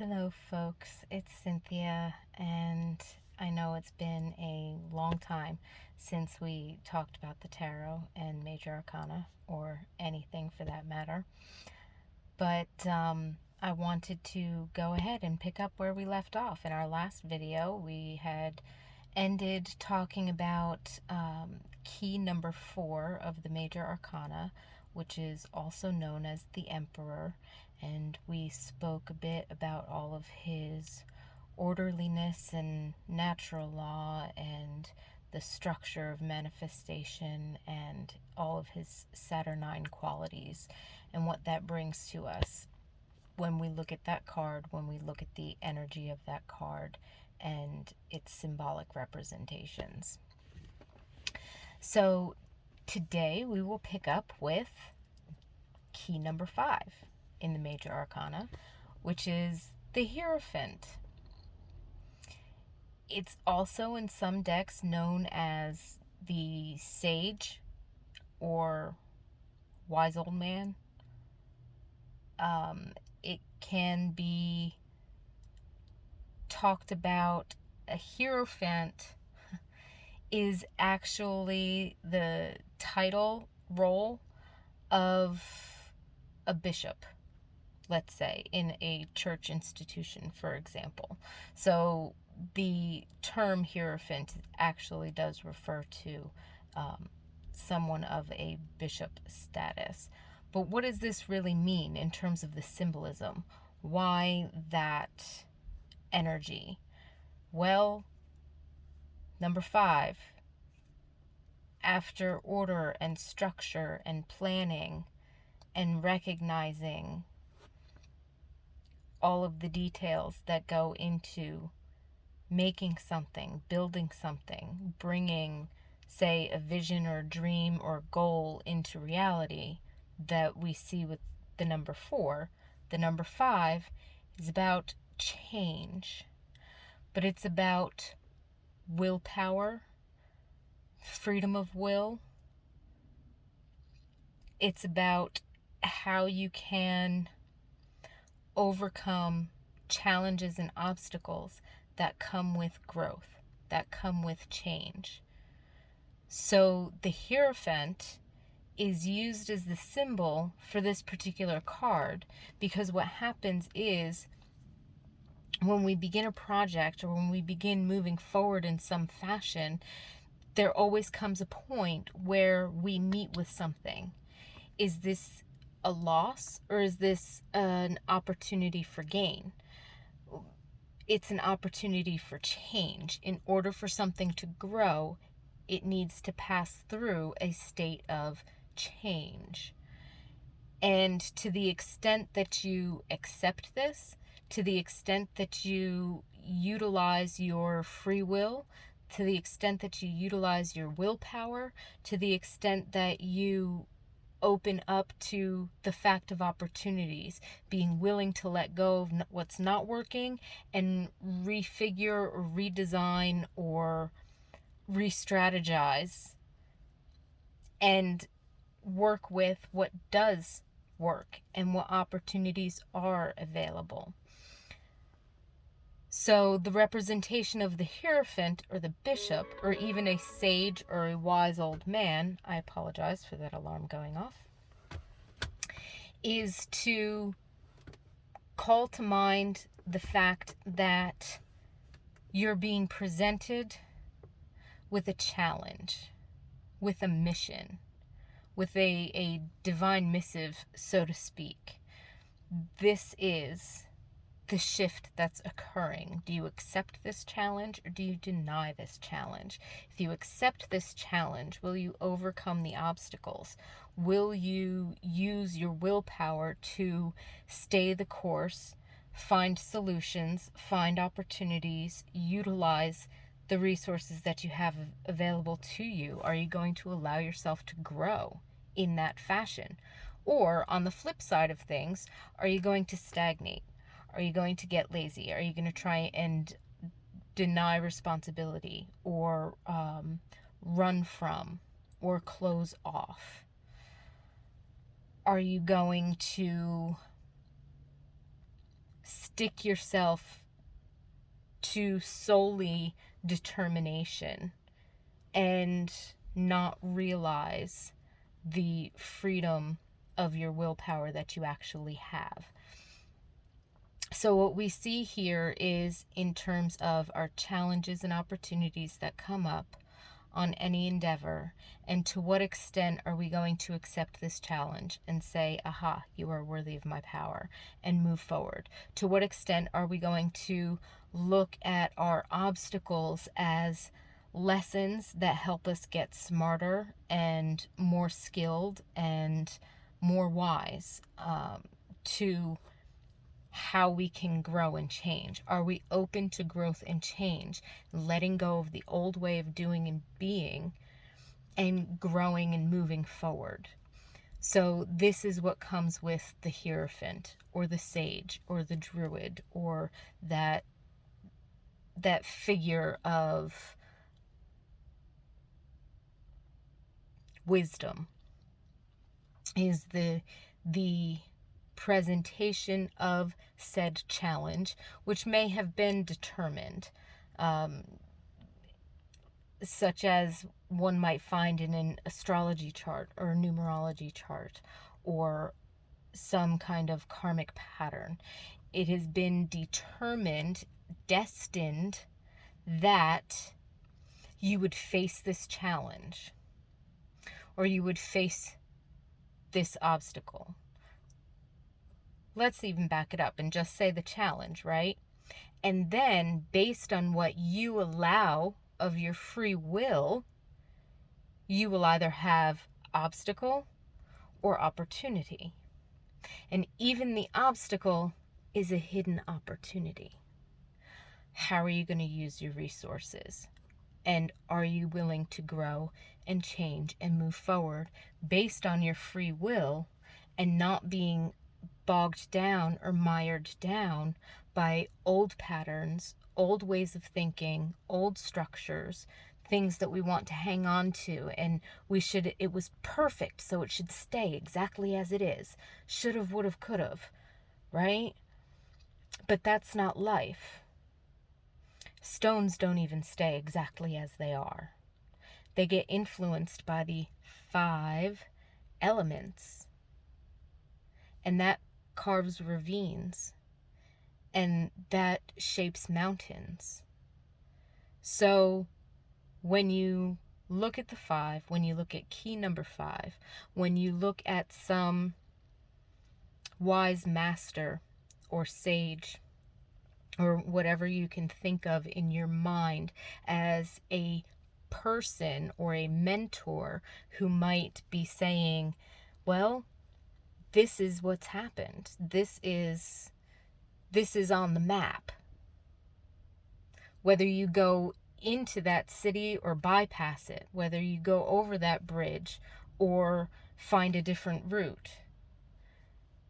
Hello, folks. It's Cynthia, and I know it's been a long time since we talked about the tarot and Major Arcana, or anything for that matter. But I wanted to go ahead and pick up where we left off. In our last video, we had ended talking about key number 4 of the Major Arcana, which is also known as the Emperor, and we spoke a bit about all of his orderliness and natural law and the structure of manifestation and all of his Saturnine qualities and what that brings to us when we look at that card, when we look at the energy of that card and its symbolic representations. So today we will pick up with key number 5 in the Major Arcana, which is the Hierophant. It's also in some decks known as the Sage or Wise Old Man. It can be talked about. A Hierophant is actually the title role of a bishop, let's say, in a church institution, for example. So the term Hierophant actually does refer to someone of a bishop status. But what does this really mean in terms of the symbolism? Why that energy? Well, number 5, after order and structure and planning and recognizing all of the details that go into making something, building something, bringing, say, a vision or dream or goal into reality that we see with the number 4, the number 5 is about change. But it's about willpower, freedom of will. It's about how you can overcome challenges and obstacles that come with growth, that come with change. So the Hierophant is used as the symbol for this particular card because what happens is when we begin a project or when we begin moving forward in some fashion, there always comes a point where we meet with something. Is this a loss or is this an opportunity for gain? It's an opportunity for change. In order for something to grow, it needs to pass through a state of change. And to the extent that you accept this, to the extent that you utilize your free will, to the extent that you utilize your willpower, to the extent that you open up to the fact of opportunities, being willing to let go of what's not working and refigure or redesign or re-strategize and work with what does work and what opportunities are available. So the representation of the Hierophant or the bishop or even a sage or a wise old man, I apologize for that alarm going off, is to call to mind the fact that you're being presented with a challenge, with a mission, with a divine missive, so to speak. This is the shift that's occurring. Do you accept this challenge or do you deny this challenge? If you accept this challenge, will you overcome the obstacles? Will you use your willpower to stay the course, find solutions, find opportunities, utilize the resources that you have available to you? Are you going to allow yourself to grow in that fashion? Or on the flip side of things, are you going to stagnate? Are you going to get lazy? Are you going to try and deny responsibility or run from or close off? Are you going to stick yourself to solely determination and not realize the freedom of your willpower that you actually have. So what we see here is, in terms of our challenges and opportunities that come up on any endeavor, and to what extent are we going to accept this challenge and say, aha, you are worthy of my power, and move forward? To what extent are we going to look at our obstacles as lessons that help us get smarter and more skilled and more wise, to how we can grow and change? Are we open to growth and change, letting go of the old way of doing and being, and growing and moving forward? So this is what comes with the Hierophant, or the Sage, or the Druid, or that figure of wisdom, is the presentation of said challenge, which may have been determined, such as one might find in an astrology chart or a numerology chart, or some kind of karmic pattern. It has been determined, destined, that you would face this challenge, or you would face this obstacle. Let's even back it up and just say the challenge, right? And then, based on what you allow of your free will, you will either have obstacle or opportunity. And even the obstacle is a hidden opportunity. How are you going to use your resources? And are you willing to grow and change and move forward based on your free will, and not being bogged down or mired down by old patterns, old ways of thinking, old structures, things that we want to hang on to, and it was perfect, so it should stay exactly as it is. Should have, would have, could have, right? But that's not life. Stones don't even stay exactly as they are. They get influenced by the 5 elements, and that carves ravines, and that shapes mountains. So when you look at the 5, when you look at key number 5, when you look at some wise master or sage, or whatever you can think of in your mind as a person or a mentor who might be saying, well, this is what's happened. This is on the map. Whether you go into that city or bypass it, whether you go over that bridge or find a different route,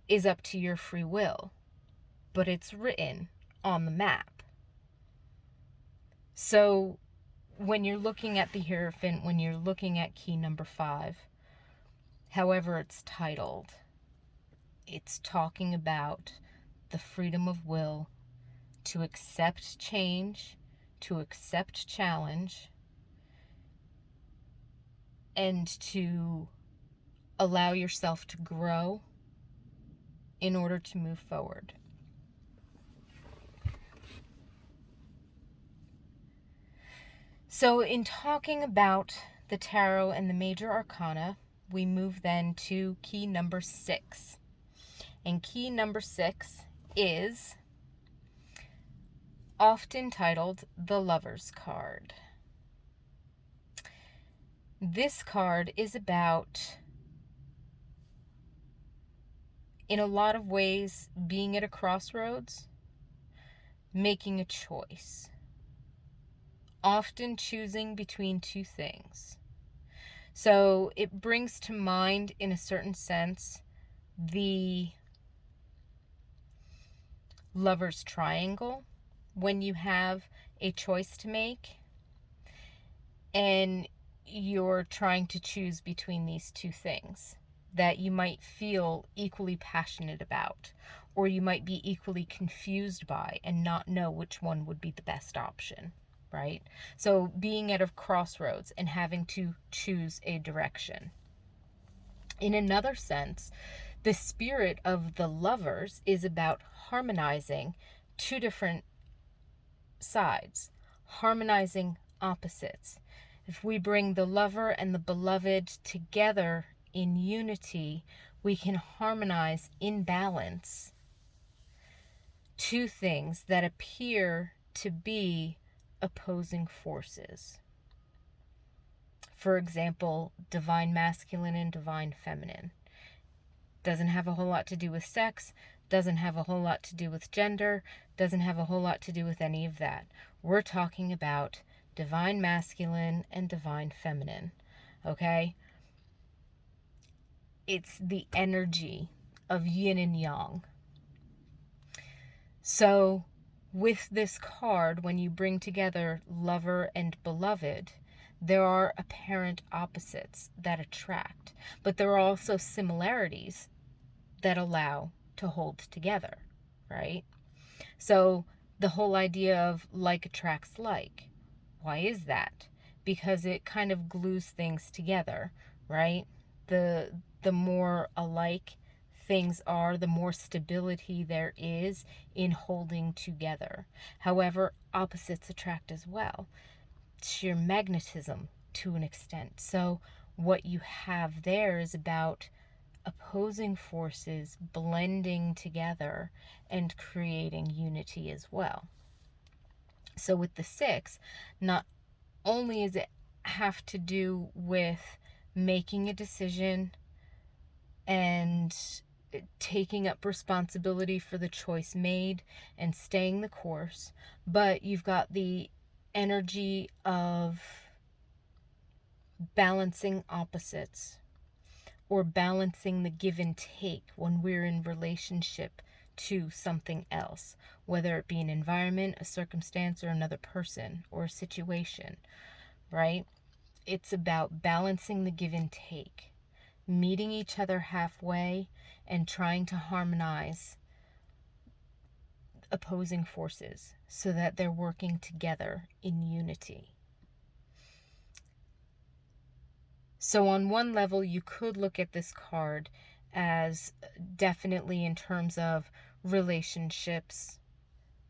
is up to your free will. But it's written on the map. So when you're looking at the Hierophant, when you're looking at key number 5, however it's titled, it's talking about the freedom of will to accept change, to accept challenge, and to allow yourself to grow in order to move forward. So in talking about the tarot and the major arcana, we move then to key number 6. And key number 6 is often titled the Lovers card. This card is about, in a lot of ways, being at a crossroads, making a choice. Often choosing between 2 things. So it brings to mind, in a certain sense, the lover's triangle, when you have a choice to make and you're trying to choose between these 2 things that you might feel equally passionate about, or you might be equally confused by and not know which one would be the best option, right? So being at a crossroads and having to choose a direction. In another sense, the spirit of the Lovers is about harmonizing two different sides, harmonizing opposites. If we bring the lover and the beloved together in unity, we can harmonize in balance two things that appear to be opposing forces. For example, divine masculine and divine feminine. Doesn't have a whole lot to do with sex, doesn't have a whole lot to do with gender, doesn't have a whole lot to do with any of that. We're talking about divine masculine and divine feminine, okay? It's the energy of yin and yang. So with this card, when you bring together lover and beloved, there are apparent opposites that attract, but there are also similarities that allow to hold together, right? So the whole idea of like attracts like. Why is that? Because it kind of glues things together, right? The more alike things are, the more stability there is in holding together. However, opposites attract as well. Sheer magnetism to an extent. So what you have there is about opposing forces blending together and creating unity as well. So with the 6, not only does it have to do with making a decision and taking up responsibility for the choice made and staying the course, but you've got the energy of balancing opposites or balancing the give and take when we're in relationship to something else, whether it be an environment, a circumstance, or another person or a situation, right? It's about balancing the give and take, meeting each other halfway and trying to harmonize opposing forces so that they're working together in unity. So on one level, you could look at this card as definitely in terms of relationships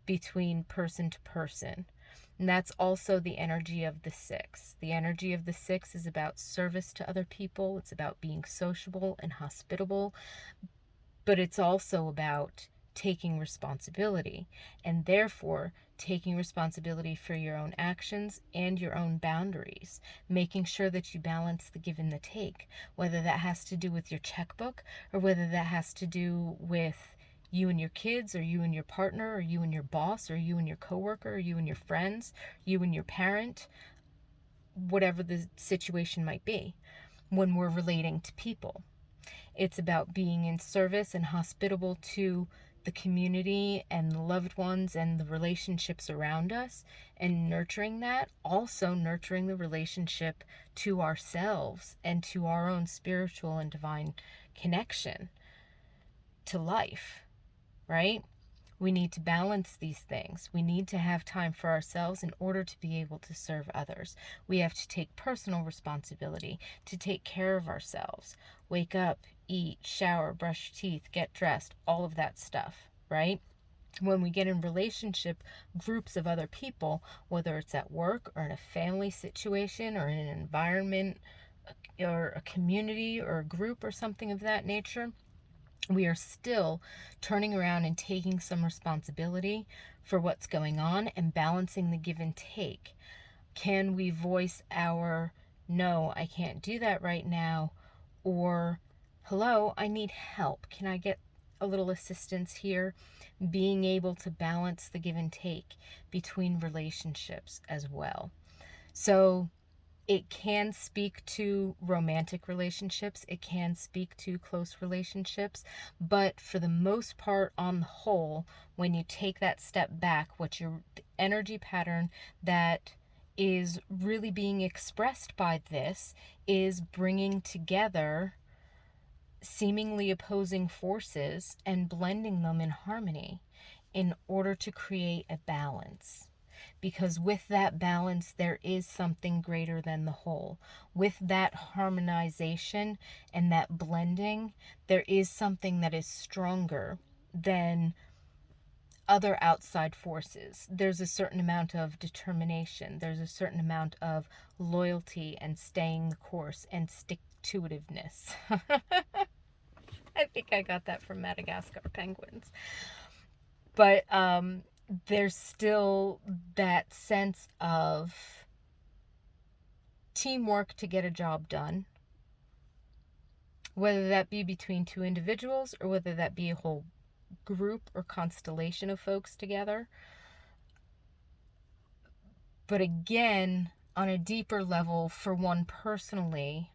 between person to person. And that's also the energy of the 6. The energy of the 6 is about service to other people. It's about being sociable and hospitable. But it's also about taking responsibility, and therefore taking responsibility for your own actions and your own boundaries, making sure that you balance the give and the take, whether that has to do with your checkbook or whether that has to do with you and your kids, or you and your partner, or you and your boss, or you and your coworker, or you and your friends, you and your parent, whatever the situation might be when we're relating to people. It's about being in service and hospitable to the community and the loved ones and the relationships around us, and nurturing that, also nurturing the relationship to ourselves and to our own spiritual and divine connection to life, right? We need to balance these things. We need to have time for ourselves in order to be able to serve others. We have to take personal responsibility to take care of ourselves. Wake up, eat, shower, brush your teeth, get dressed, all of that stuff, right? When we get in relationship groups of other people, whether it's at work or in a family situation or in an environment or a community or a group or something of that nature, we are still turning around and taking some responsibility for what's going on and balancing the give and take. Can we voice our, no, I can't do that right now, or hello, I need help. Can I get a little assistance here? Being able to balance the give and take between relationships as well. So it can speak to romantic relationships, it can speak to close relationships, but for the most part, on the whole, when you take that step back, what your energy pattern that is really being expressed by this is bringing together seemingly opposing forces and blending them in harmony in order to create a balance. Because with that balance, there is something greater than the whole. With that harmonization and that blending, there is something that is stronger than other outside forces. There's a certain amount of determination. There's a certain amount of loyalty and staying the course and stick-to-itiveness. I think I got that from Madagascar penguins. But there's still that sense of teamwork to get a job done, whether that be between two individuals or whether that be a whole group or constellation of folks together. But again, on a deeper level, for one personally,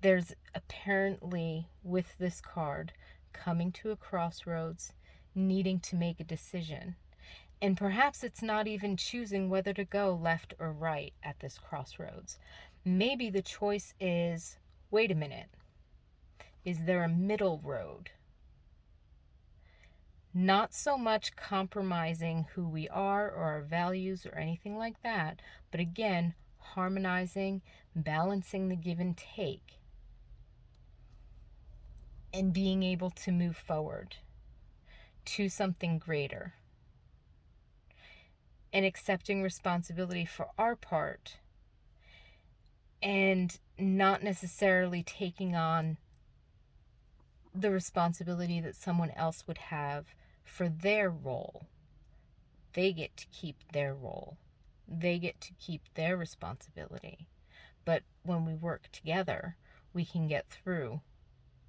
there's apparently, with this card, coming to a crossroads, needing to make a decision. And perhaps it's not even choosing whether to go left or right at this crossroads. Maybe the choice is, wait a minute, is there a middle road? Not so much compromising who we are or our values or anything like that, but again, harmonizing, balancing the give and take, and being able to move forward to something greater. And accepting responsibility for our part and not necessarily taking on the responsibility that someone else would have for their role. They get to keep their role. They get to keep their responsibility. But when we work together, we can get through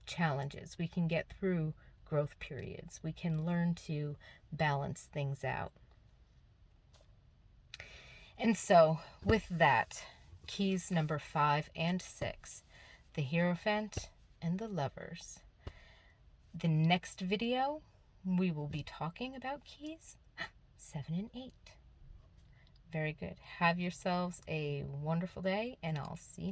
challenges. We can get through growth periods. We can learn to balance things out. And so, with that, keys number 5 and 6, the Hierophant and the Lovers. The next video, we will be talking about keys 7 and 8. Very good. Have yourselves a wonderful day, and I'll see you next.